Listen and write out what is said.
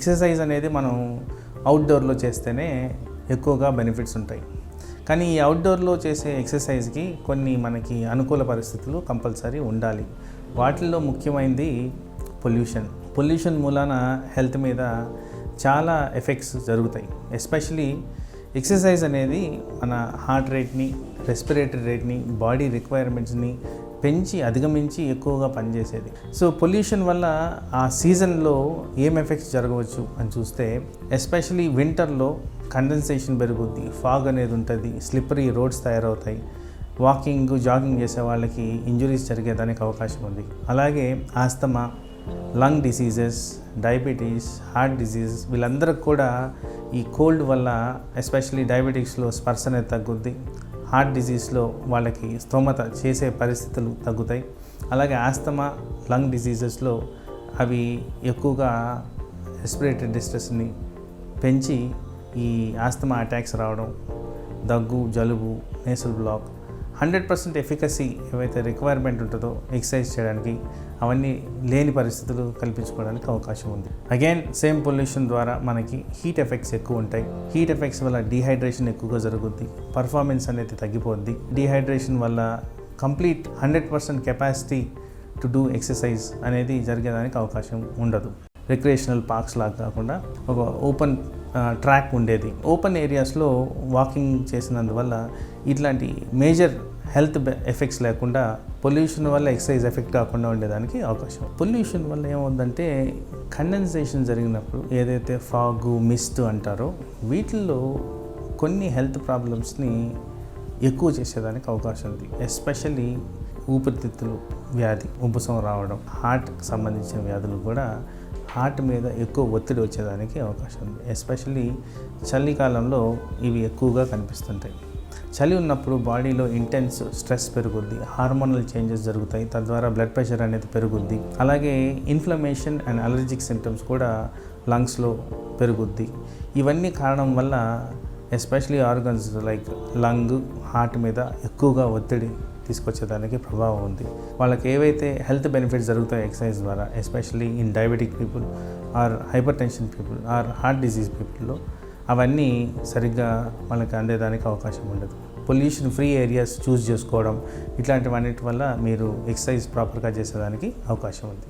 Exercise అనేది మనం అవుట్డోర్లో చేస్తేనే ఎక్కువగా బెనిఫిట్స్ ఉంటాయి. కానీ ఈ అవుట్డోర్లో చేసే ఎక్సర్సైజ్కి కొన్ని మనకి అనుకూల పరిస్థితులు కంపల్సరీ ఉండాలి. వాటిల్లో ముఖ్యమైనది పొల్యూషన్ మూలాన హెల్త్ మీద చాలా ఎఫెక్ట్స్ జరుగుతాయి. ఎస్పెషలీ ఎక్సర్సైజ్ అనేది మన హార్ట్ రేట్ని, రెస్పిరేటరీ రేట్ని, బాడీ రిక్వైర్మెంట్స్ని పెంచి అధిగమించి ఎక్కువగా పనిచేసేది. సో పొల్యూషన్ వల్ల ఆ సీజన్లో ఏం ఎఫెక్ట్స్ జరగవచ్చు అని చూస్తే, ఎస్పెషలీ వింటర్లో కండెన్సేషన్ పెరుగుద్ది, ఫాగ్ అనేది ఉంటుంది, స్లిప్పరీ రోడ్స్ తయారవుతాయి, వాకింగ్ జాగింగ్ చేసే వాళ్ళకి ఇంజురీస్ జరిగేదానికి అవకాశం ఉంది. అలాగే asthma, lung diseases, diabetes, heart diseases వీళ్ళందరికీ కూడా ఈ కోల్డ్ వల్ల, ఎస్పెషలీ డయాబెటిక్స్లో స్పర్శ అనేది తగ్గుద్ది, హార్ట్ డిసీజ్లో వాళ్ళకి స్తోమత చేసే పరిస్థితులు తగ్గుతాయి. అలాగే ఆస్తమా, లంగ్ డిసీజెస్లో అవి ఎక్కువగా రెస్పిరేటరీ డిస్ట్రెస్ని పెంచి ఈ ఆస్తమా అటాక్స్ రావడం, దగ్గు, జలుబు, నేసల్ బ్లాక్, 100% ఎఫికసీ ఏవైతే రిక్వైర్మెంట్ ఉంటుందో ఎక్సర్సైజ్ చేయడానికి అవన్నీ లేని పరిస్థితులు కల్పించుకోవడానికి అవకాశం ఉంది. అగైన్ సేమ్ పొల్యూషన్ ద్వారా మనకి హీట్ ఎఫెక్ట్స్ ఎక్కువ ఉంటాయి. హీట్ ఎఫెక్ట్స్ వల్ల డీహైడ్రేషన్ ఎక్కువగా జరుగుద్ది, పర్ఫార్మెన్స్ అనేది తగ్గిపోద్ది. డీహైడ్రేషన్ వల్ల complete 100% capacity to do exercise అనేది జరిగేదానికి అవకాశం ఉండదు. రిక్రియేషనల్ పార్క్స్ లాగా కాకుండా ఒక ఓపెన్ ట్రాక్ ఉండేది. ఓపెన్ ఏరియాస్లో వాకింగ్ చేసినందువల్ల ఇట్లాంటి మేజర్ హెల్త్ ఎఫెక్ట్స్ లేకుండా పొల్యూషన్ వల్ల ఎక్సర్సైజ్ ఎఫెక్ట్ కాకుండా ఉండేదానికి అవకాశం. పొల్యూషన్ వల్ల ఏమవుతుందంటే కండెన్సేషన్ జరిగినప్పుడు ఏదైతే ఫాగు, మిస్ట్ అంటారో వీటిల్లో కొన్ని హెల్త్ ప్రాబ్లమ్స్ని ఎక్కువ చేసేదానికి అవకాశం ఉంది. ఎస్పెషల్లీ ఊపిరితిత్తులు వ్యాధి, ఉబ్బసం రావడం, హార్ట్కి సంబంధించిన వ్యాధులు కూడా హార్ట్ మీద ఎక్కువ ఒత్తిడి వచ్చేదానికి అవకాశం ఉంది. ఎస్పెషల్లీ చలికాలంలో ఇవి ఎక్కువగా కనిపిస్తుంటాయి. చలి ఉన్నప్పుడు బాడీలో ఇంటెన్స్ స్ట్రెస్ పెరుగుద్ది, హార్మోనల్ చేంజెస్ జరుగుతాయి, తద్వారా బ్లడ్ ప్రెషర్ అనేది పెరుగుద్ది. అలాగే ఇన్ఫ్లమేషన్ అండ్ అలర్జిక్ సిమ్టమ్స్ కూడా లంగ్స్లో పెరుగుద్ది. ఇవన్నీ కారణం వల్ల especially organs like lung, heart మీద ఎక్కువగా ఒత్తిడి తీసుకొచ్చేదానికి ప్రభావం ఉంది. వాళ్ళకి ఏవైతే హెల్త్ బెనిఫిట్స్ జరుగుతాయో ఎక్సర్సైజ్ ద్వారా, especially in diabetic people or hypertension people or heart disease పీపుల్లో అవన్నీ సరిగ్గా వాళ్ళకి అందేదానికి అవకాశం ఉండదు. పొల్యూషన్ ఫ్రీ ఏరియాస్ చూస్ చేసుకోవడం, ఇట్లాంటివన్నిటి వల్ల మీరు ఎక్సర్సైజ్ ప్రాపర్గా చేసేదానికి అవకాశం ఉంది.